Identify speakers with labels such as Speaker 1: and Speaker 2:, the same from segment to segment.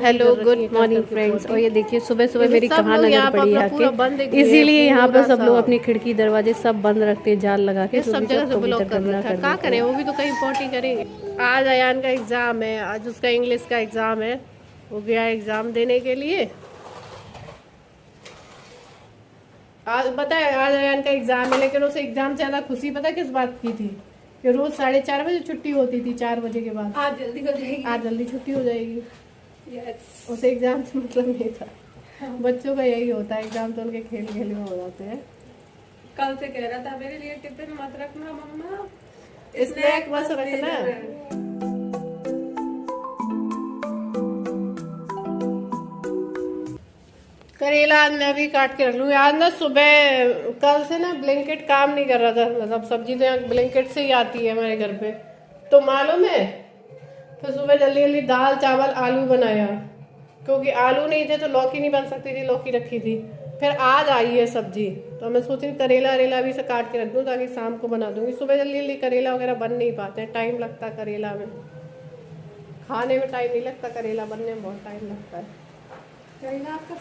Speaker 1: Hello good morning friends. और ये देखिए सुबह सुबह मेरी कहाँ नजर पड़ी आके, इसीलिए यहाँ पर सब लोग अपनी खिड़की दरवाजे सब बंद रखते हैं, जाल लगा के सब जगह से ब्लॉक कर रखा है। क्या करें, वो भी तो कहीं पोटी करेंगे। आज अयान का एग्जाम है, आज उसका इंग्लिश का एग्जाम है, वो गया एग्जाम देने के लिए। आज पता है आज अयान का एग्जाम है, लेकिन उसे एग्जाम से ज्यादा खुशी पता है किस बात की थी कि रोज 4:30 बजे छुट्टी होती थी, 4 बजे के बाद। आज जल्दी हो जाएगी, आज जल्दी छुट्टी हो जाएगी। yes. उसे एग्जाम से मतलब नहीं था। हाँ। बच्चों का यही होता है, एग्जाम तो उनके खेल खेल में हो जाते हैं। कल से कह रहा था मेरे लिए टिफिन मत रखना मम्मा, स्नैक बस रखना। करेला आज मैं भी काट के रख लूँगी। आज ना सुबह कल से ना ब्लैंकेट काम नहीं कर रहा था, मतलब सब्जी तो यहाँ ब्लैंकेट से ही आती है हमारे घर पे, तो मालूम है। तो सुबह जल्दी जल्दी दाल चावल आलू बनाया, क्योंकि आलू नहीं थे तो लौकी नहीं बन सकती थी, लौकी रखी थी। फिर आज आई है सब्जी, तो मैं सोच रही करेला वरेला भी से काट के रख दूँ ताकि शाम को बना दूँगी। सुबह जल्दी जल्दी करेला वगैरह बन नहीं पाते हैं, टाइम लगता है करेला में, खाने में टाइम नहीं लगता, करेला बनने में बहुत टाइम लगता है।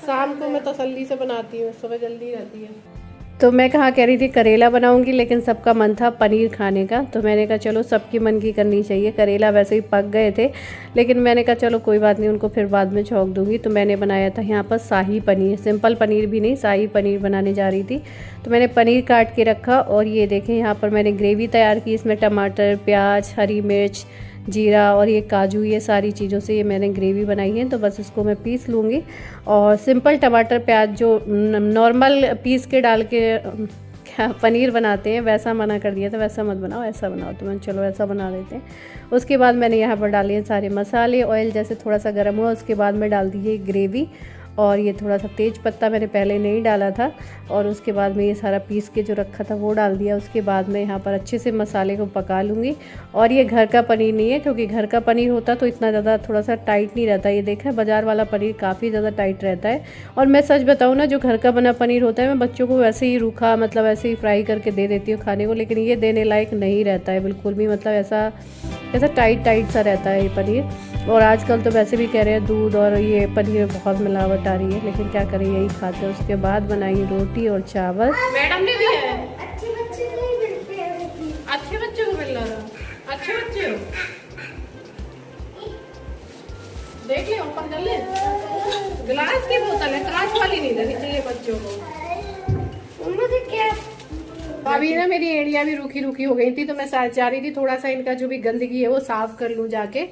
Speaker 1: शाम को मैं तसल्ली से बनाती हूँ, सुबह जल्दी रहती है। तो मैं कहाँ कह रही थी करेला बनाऊंगी, लेकिन सबका मन था पनीर खाने का, तो मैंने कहा चलो सबकी मन की करनी चाहिए। करेला वैसे ही पक गए थे, लेकिन मैंने कहा चलो कोई बात नहीं, उनको फिर बाद में छौंक दूंगी। तो मैंने बनाया था यहाँ पर शाही पनीर, सिंपल पनीर भी नहीं, शाही पनीर बनाने जा रही थी। तो मैंने पनीर काट के रखा, और ये देखें यहाँ पर मैंने ग्रेवी तैयार की। इसमें टमाटर, प्याज, हरी मिर्च, जीरा और ये काजू, ये सारी चीज़ों से ये मैंने ग्रेवी बनाई है। तो बस इसको मैं पीस लूँगी, और सिंपल टमाटर प्याज जो नॉर्मल पीस के डाल के पनीर बनाते हैं वैसा मना कर दिया था, वैसा मत बनाओ ऐसा बनाओ। तो मैं चलो ऐसा बना लेते हैं। उसके बाद मैंने यहाँ पर डाले हैं सारे मसाले, ऑयल जैसे थोड़ा सा गर्म हुआ उसके बाद में डाल दी है ग्रेवी, और ये थोड़ा सा तेज पत्ता मैंने पहले नहीं डाला था, और उसके बाद में ये सारा पीस के जो रखा था वो डाल दिया। उसके बाद मैं यहाँ पर अच्छे से मसाले को पका लूँगी। और ये घर का पनीर नहीं है, क्योंकि घर का पनीर होता तो इतना ज़्यादा थोड़ा सा टाइट नहीं रहता। ये देखा है बाज़ार वाला पनीर काफ़ी ज़्यादा टाइट रहता है। और मैं सच बताऊँ ना, जो घर का बना पनीर होता है मैं बच्चों को वैसे ही रूखा, मतलब ऐसे ही फ्राई करके दे देती हूँ खाने को, लेकिन ये देने लायक नहीं रहता है बिल्कुल भी, मतलब ऐसा टाइट सा रहता है ये पनीर। और आजकल तो वैसे भी कह रहे हैं दूध और ये पनीर में बहुत मिलावट आ रही है, लेकिन क्या करें यही खाते हैं। उसके बाद बनाई रोटी और चावल। मैडम ने दिया है, अच्छे बच्चे नहीं मिलते हैं, अच्छे बच्चे को मिल रहा था, अच्छे बच्चे हो देख ले, ऊपर कर ले। गिलास की बोतल है, कांच वाली नहीं देनी चाहिए बच्चों को। उनमें क्या अभी ना मेरी एड़िया भी रूखी रूखी हो गई थी, तो मैं जा रही थी थोड़ा सा इनका जो भी गंदगी है वो साफ कर लूँ जाके,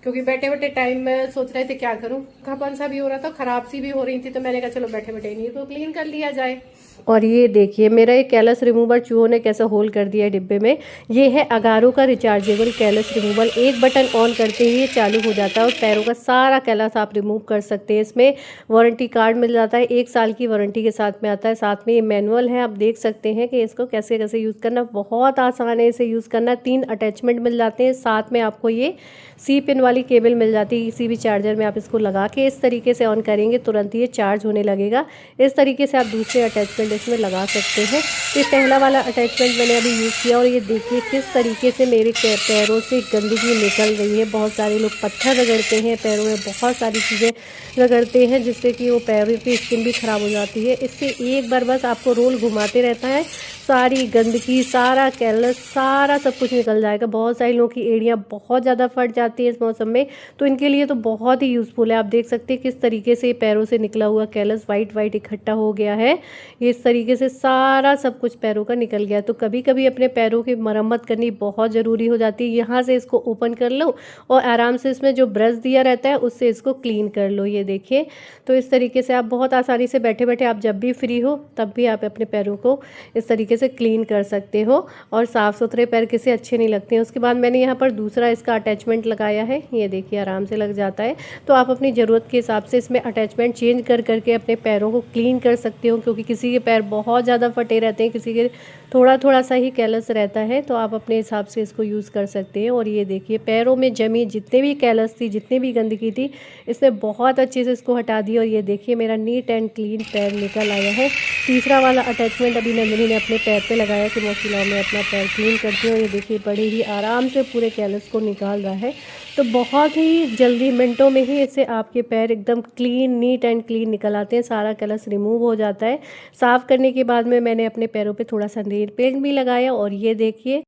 Speaker 1: क्योंकि बैठे बैठे टाइम में सोच रहे थे क्या करूं, घपन सा भी हो रहा था, खराब सी भी हो रही थी, तो मैंने कहा चलो बैठे बैठे इन्हीं को क्लीन कर लिया जाए। और ये देखिए मेरा एक कैलस रिमूवर चूहों ने कैसा होल कर दिया है डिब्बे में। ये है अगारो का रिचार्जेबल कैलस रिमूवल, एक बटन ऑन करते ही ये चालू हो जाता है और पैरों का सारा कैलस आप रिमूव कर सकते हैं। इसमें वारंटी कार्ड मिल जाता है, 1 साल की वारंटी के साथ में आता है। साथ में ये मैनुअल है, आप देख सकते हैं कि इसको कैसे कैसे यूज़ करना, बहुत आसान है इसे यूज़ करना। 3 अटैचमेंट मिल जाते हैं, साथ में आपको ये सी पिन वाली केबल मिल जाती है। किसी भी चार्जर में आप इसको लगा के इस तरीके से ऑन करेंगे, तुरंत ये चार्ज होने लगेगा। इस तरीके से आप दूसरे अटैचमेंट इसमें लगा सकते हैं। ये पहला वाला अटैचमेंट मैंने अभी यूज़ किया, और ये देखिए किस तरीके से मेरे पैरों से गंदगी निकल गई है। बहुत सारे लोग पत्थर रगड़ते हैं पैरों में, बहुत सारी चीज़ें रगड़ते हैं जिससे कि वो पैरों की स्किन भी ख़राब हो जाती है। इससे एक बार बस आपको रोल घुमाते रहता है, सारी गंदगी, सारा कैलस, सारा सब कुछ निकल जाएगा। बहुत सारे लोगों की एड़ियाँ बहुत ज़्यादा फट जाती है इस मौसम में, तो इनके लिए तो बहुत ही यूज़फुल है। आप देख सकते हैं किस तरीके से पैरों से निकला हुआ कैलस वाइट इकट्ठा हो गया है। ये इस तरीके से सारा सब कुछ पैरों का निकल गया। तो कभी कभी अपने पैरों की मरम्मत करनी बहुत ज़रूरी हो जाती है। यहाँ से इसको ओपन कर लो और आराम से इसमें जो ब्रश दिया रहता है उससे इसको क्लीन कर लो। ये देखिए, तो इस तरीके से आप बहुत आसानी से बैठे बैठे, आप जब भी फ्री हो तब भी आप अपने पैरों को इस तरीके से क्लीन कर सकते हो, और साफ़ सुथरे पैर किसी अच्छे नहीं लगते हैं। उसके बाद मैंने यहाँ पर दूसरा इसका अटैचमेंट लगाया है, ये देखिए आराम से लग जाता है। तो आप अपनी ज़रूरत के हिसाब से इसमें अटैचमेंट चेंज करके अपने पैरों को क्लीन कर सकते हो, क्योंकि किसी के पैर बहुत ज़्यादा फटे रहते हैं, किसी के थोड़ा सा ही कैलस रहता है। तो आप अपने हिसाब से इसको यूज़ कर सकते हैं। और ये देखिए पैरों में जमी जितने भी कैलस थी, जितनी भी गंदगी थी, इसने बहुत अच्छे से इसको हटा दी। और ये देखिए मेरा नीट एंड क्लीन पैर निकल आया है। तीसरा वाला अटैचमेंट अभी मैंने अपने पैर पे लगाया कि मौसी लाओ मैं अपना पैर क्लीन करती हूँ। ये देखिए बड़े ही आराम से पूरे कैलस को निकाल रहा है। तो बहुत ही जल्दी मिनटों में ही इससे आपके पैर एकदम क्लीन, नीट एंड क्लीन निकल आते हैं। सारा कैलस रिमूव हो जाता है। साफ़ करने के बाद में मैंने अपने पैरों पे थोड़ा सा नेल पेंट भी लगाया और ये देखिए।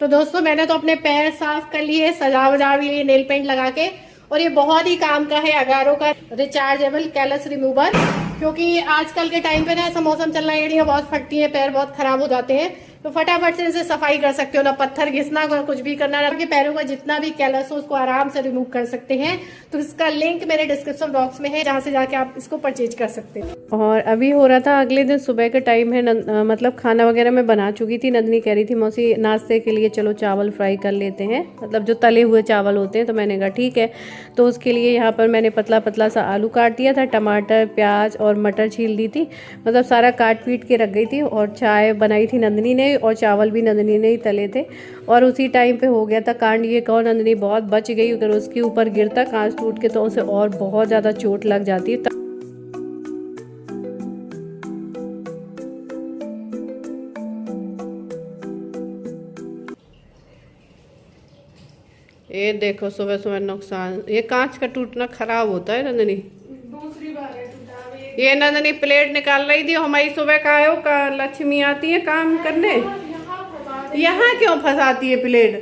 Speaker 1: तो दोस्तों मैंने तो अपने पैर साफ कर लिए, सजा वजा भी लिए नेल पेंट लगा के। और ये बहुत ही काम का है अगारो का रिचार्जेबल कैलस रिमूवर, क्योंकि आजकल के टाइम पे ना ऐसा मौसम चल रहा है, एड़ियाँ बहुत फटती हैं, पैर बहुत खराब हो जाते हैं। तो फटाफट से इनसे सफाई कर सकते हो, ना पत्थर घिसना कुछ भी करना, आपके पैरों का जितना भी कैलस हो उसको आराम से रिमूव कर सकते हैं। तो इसका लिंक मेरे डिस्क्रिप्शन बॉक्स में है, जहाँ से जाके आप इसको परचेज कर सकते हैं। और अभी हो रहा था अगले दिन सुबह का टाइम है, मतलब खाना वगैरह मैं बना चुकी थी। नंदनी कह रही थी मौसी नाश्ते के लिए चलो चावल फ्राई कर लेते हैं, मतलब जो तले हुए चावल होते हैं। तो मैंने कहा ठीक है। तो उसके लिए यहाँ पर मैंने पतला पतला सा आलू काट दिया था, टमाटर प्याज और मटर छील दी थी, मतलब सारा काट पीट के रख गई थी। और चाय बनाई थी नंदनी ने और चावल भी नंदनी ने ही तले थे। और उसी टाइम पे हो गया था कांड। ये कहो नंदनी बहुत बच गई, अगर उसके ऊपर गिरता कांच टूट के तो उसे और बहुत ज़्यादा चोट लग जाती है। ये देखो सुबह सुबह नुकसान, ये कांच का टूटना खराब होता है नंदनी। दूसरी बार है टूटा। ये नंदनी प्लेट निकाल रही थी, हमारी सुबह का आयो का लक्ष्मी आती है काम करने, यहाँ क्यों फंसाती है प्लेट?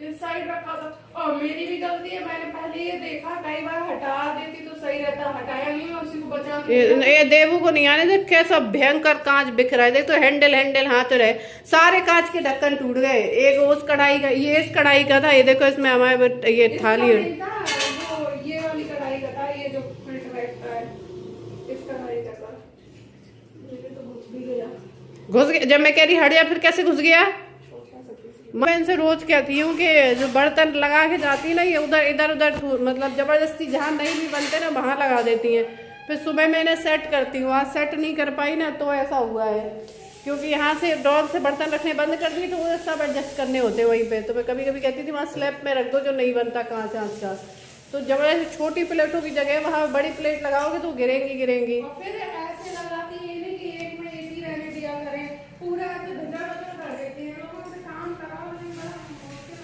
Speaker 1: इस साइड रखा था। और मेरी भी गलती है, मैंने पहले ये देखा, कई बार हटा देती तो सही रहता, हटाया नहीं, उसी को बचा के। ये देवू को नहीं आने दे, कैसा भयंकर कांच बिखरा है। देख तो हैंडल हाथ रहे, सारे कांच के ढक्कन टूट गए। एक उस कढ़ाई का, ये इस कढ़ाई का था, ये देखो इसमें हमारे ये थाली है, ये वाली कढ़ाई का था, ये जो है इस कढ़ाई का था। घुस गया। जब मैं कह रही हट जा, फिर कैसे घुस गया? मैं इनसे रोज कहती हूँ कि जो बर्तन लगा के जाती है ना, ये उधर इधर उधर मतलब जबरदस्ती जहाँ नहीं भी बनते ना वहाँ लगा देती हैं। फिर सुबह मैं इन्हें सेट करती हूँ, आज सेट नहीं कर पाई ना तो ऐसा हुआ है, क्योंकि यहाँ से ड्रॉर से बर्तन रखने बंद कर दी तो वो सब एडजस्ट करने होते हैं वहीं पे। तो मैं कभी कभी कहती थी वहाँ स्लैब में रख दो जो नहीं बनता कांच आँच का। तो जबरदस्ती छोटी प्लेटों की जगह वहाँ बड़ी प्लेट लगाओगे तो गिरेंगी।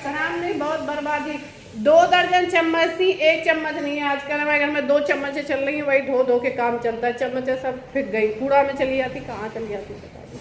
Speaker 1: खराब नहीं, बहुत बर्बादी। 2 दर्जन चम्मच थी, 1 चम्मच नहीं है। आजकल हमारे घर में 2 चम्मचें चल रही हैं, वही धो के काम चलता है। चम्मचें सब फेंक गई, कूड़ा में चली जाती, कहाँ चली जाती पता नहीं।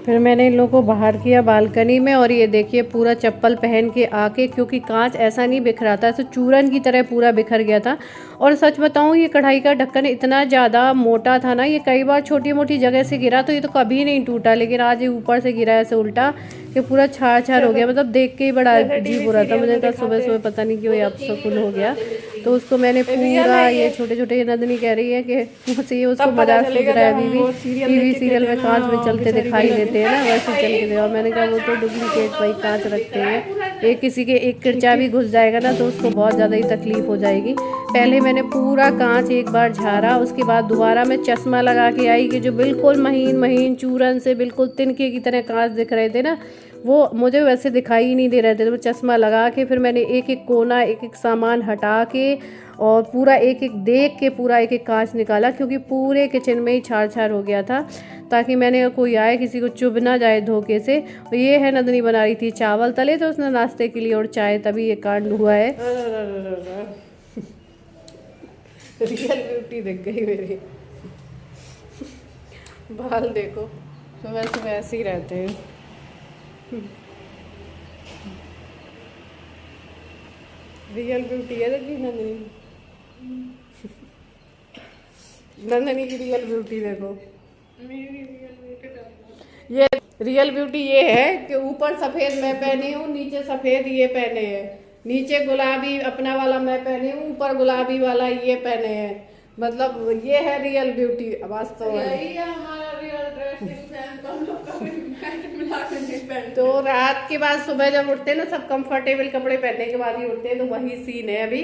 Speaker 1: फिर मैंने इन लोगों को बाहर किया बालकनी में, और ये देखिए पूरा चप्पल पहन के आके, क्योंकि कांच ऐसा नहीं बिखरा था, ऐसे चूरन की तरह पूरा बिखर गया था। और सच बताऊं ये कढ़ाई का ढक्कन इतना ज़्यादा मोटा था ना, ये कई बार छोटी मोटी जगह से गिरा तो ये तो कभी नहीं टूटा, लेकिन आज ये ऊपर से गिरा ऐसे उल्टा कि पूरा छाड़ हो गया। मतलब देख के ही बड़ा अजीब हो रहा था मुझे। सुबह सुबह पता नहीं क्यों अब सकुल हो गया। तो उसको मैंने पूरा ये छोटे नंदनी कह रही है कि मुझसे ये उसको मजाक सूझ रहा है, अभी भी टीवी सीरियल में कांच में चलते दिखाई देते हैं ना, वैसे चल के दे। और मैंने कहा वो तो डुप्लीकेट वही कांच रखते हैं, ये किसी के एक किरचा भी घुस जाएगा ना तो उसको बहुत ज़्यादा ही तकलीफ हो जाएगी। पहले मैंने पूरा कांच एक बार झाड़ा, उसके बाद दोबारा मैं चश्मा लगा के आई कि जो बिल्कुल महीन चूरन से बिल्कुल तिनके की तरह कांच दिख रहे थे ना, वो मुझे वैसे दिखाई ही नहीं दे रहे थे। तो चश्मा लगा के फिर मैंने एक एक कोना, एक एक सामान हटा के और पूरा एक एक देख के पूरा एक एक कांच निकाला, क्योंकि पूरे किचन में ही छाड़ हो गया था, ताकि मैंने कोई आए किसी को चुभ ना जाए धोखे से। और ये है नंदनी बना रही थी चावल तले थे उसने नाश्ते के लिए और चाय, तभी ये कांड हुआ है। रियल ब्यूटी दिख गई मेरी। बाल देखो, सुबह सुबह ऐसे ही रहते हैं। रियल ब्यूटी है देखी नंदनी की रियल ब्यूटी देखो। ये रियल ब्यूटी ये है कि ऊपर सफेद मैं पहनी हूँ, नीचे सफेद ये पहने हैं, नीचे गुलाबी अपना वाला मैं पहनी हूँ, ऊपर गुलाबी वाला ये पहने हैं। मतलब ये है रियल ब्यूटी वास्तव में। तो रात के बाद सुबह जब उठते हैं ना, सब कंफर्टेबल कपड़े पहनने के बाद ही उठते हैं, तो वही सीन है अभी।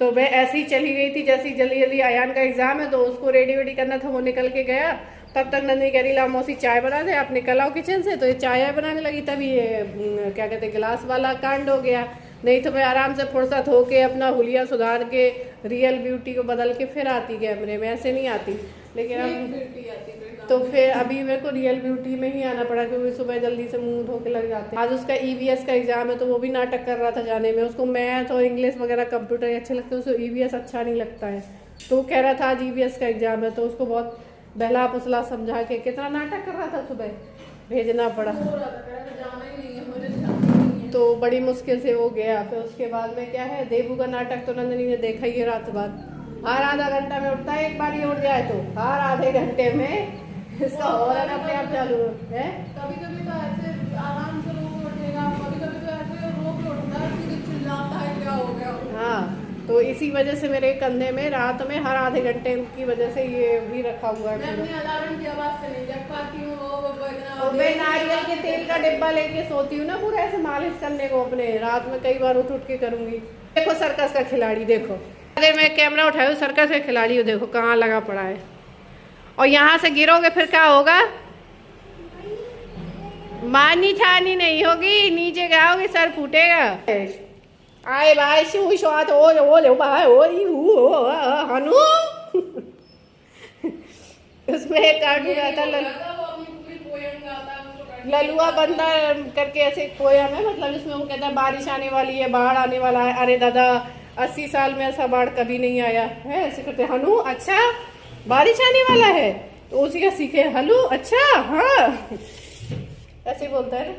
Speaker 1: तो मैं ऐसे ही चली गई थी, जैसी जल्दी अयान का एग्जाम है तो उसको रेडी वेडी करना था, वो निकल के गया। तब तक नंदिनी कह रही ला मौसी चाय बना दे, आप निकल आओ किचन से। तो ये चाय बनाने लगी, तभी ये क्या कहते हैं गिलास वाला कांड हो गया। नहीं तो मैं आराम से फुर्सत होके अपना हुलिया सुधार के रियल ब्यूटी को बदल के फिर आती कैमरे में, ऐसे नहीं आती। लेकिन अब तो फिर अभी मेरे को रियल ब्यूटी में ही आना पड़ा, क्योंकि सुबह जल्दी से मुंह धो के लग जाते हैं। आज उसका EVS का एग्जाम है, तो वो भी नाटक कर रहा था जाने में। उसको मैथ और इंग्लिश वगैरह कंप्यूटर अच्छे लगते हैं, उसको EVS अच्छा नहीं लगता है। तो वो कह रहा था आज EVS का एग्जाम है, तो उसको बहुत बहला फुसला समझा के कितना नाटक कर रहा था, सुबह भेजना पड़ा। तो बड़ी मुश्किल से वो गया। फिर उसके बाद में क्या है, देबू का नाटक तो नंदिनी ने देखा ही है रात भर। हर आधा घंटा में उठता है, एक बार ही उठ जाए तो हर आधे घंटे में इसका हॉर्न अपने आप चालू है।
Speaker 2: कभी कभी तो ऐसे आराम से रोक उठेगा, कभी कभी तो ऐसे रोक उठता है, फिर चिल्लाता है क्या हो गया।
Speaker 1: हाँ, तो इसी वजह से मेरे कंधे में रात में हर आधे घंटे की वजह से ये भी रखा हुआ है।
Speaker 2: मैं अपनी अलार्म की आवाज से नहीं जग पाती हूँ।
Speaker 1: और मैं नारियल के तेल का डिब्बा लेके सोती हूँ ना, पूरा ऐसे मालिश करने को अपने, रात में कई बार उठ के करूंगी। देखो सर्कस का खिलाड़ी, देखो अगर मैं कैमरा उठाऊँ, सर्कस का खिलाड़ी हो, देखो कहाँ लगा पड़ा है। और यहाँ से गिरोगे फिर क्या होगा, मानी छानी नहीं होगी, नीचे गिराओगे सर फूटेगा। आए भाई शू शॉट ओ ले भाई ओ हनु उसमें एक कार्टून आता ललुआ बंदा करके, ऐसे पोयम है, मतलब इसमें वो कहता है बारिश आने वाली है, बाढ़ आने वाला है। अरे दादा 80 साल में ऐसा बाढ़ कभी नहीं आया है। ऐसे करते हनु अच्छा बारिश आने वाला है, तो उसी का सीखे हनु अच्छा हाँ, ऐसे बोलता है ना।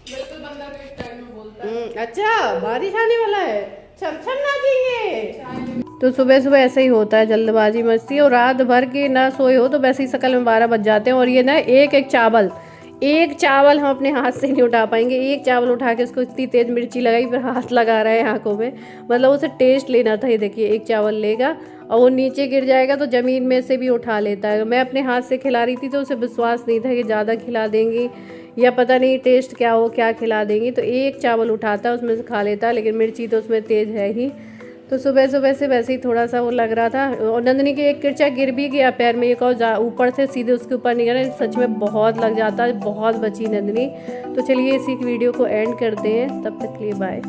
Speaker 2: बिल्कुल बंदा के स्टाइल में बोलता है।
Speaker 1: अच्छा बारिश आने वाला है, छम छम नाचेंगे। तो सुबह सुबह ऐसे ही होता है, जल्दबाजी मस्ती, और रात भर के ना सोए हो तो वैसे ही शकल में 12 बज जाते हैं। और ये ना एक चावल हम अपने हाथ से नहीं उठा पाएंगे। एक चावल उठा के उसको इतनी तेज मिर्ची लगाई, फिर हाथ लगा रहा है आंखों में, मतलब उसे टेस्ट लेना था। ये देखिए एक चावल लेगा और वो नीचे गिर जाएगा तो ज़मीन में से भी उठा लेता है। मैं अपने हाथ से खिला रही थी तो उसे विश्वास नहीं था कि ज़्यादा खिला देंगी या पता नहीं टेस्ट क्या हो, क्या खिला देंगी। तो एक चावल उठाता उसमें से खा लेता, लेकिन मिर्ची तो उसमें तेज़ है ही। तो सुबह सुबह से वैसे ही थोड़ा सा वो लग रहा था। और नंदिनी के एक किरचा गिर भी गया पैर में, एक और ऊपर से सीधे उसके ऊपर नहीं गिरा, सच में बहुत लग जाता है। बहुत बची नंदिनी। तो चलिए इसी वीडियो को एंड करते हैं, तब तक के लिए बाय।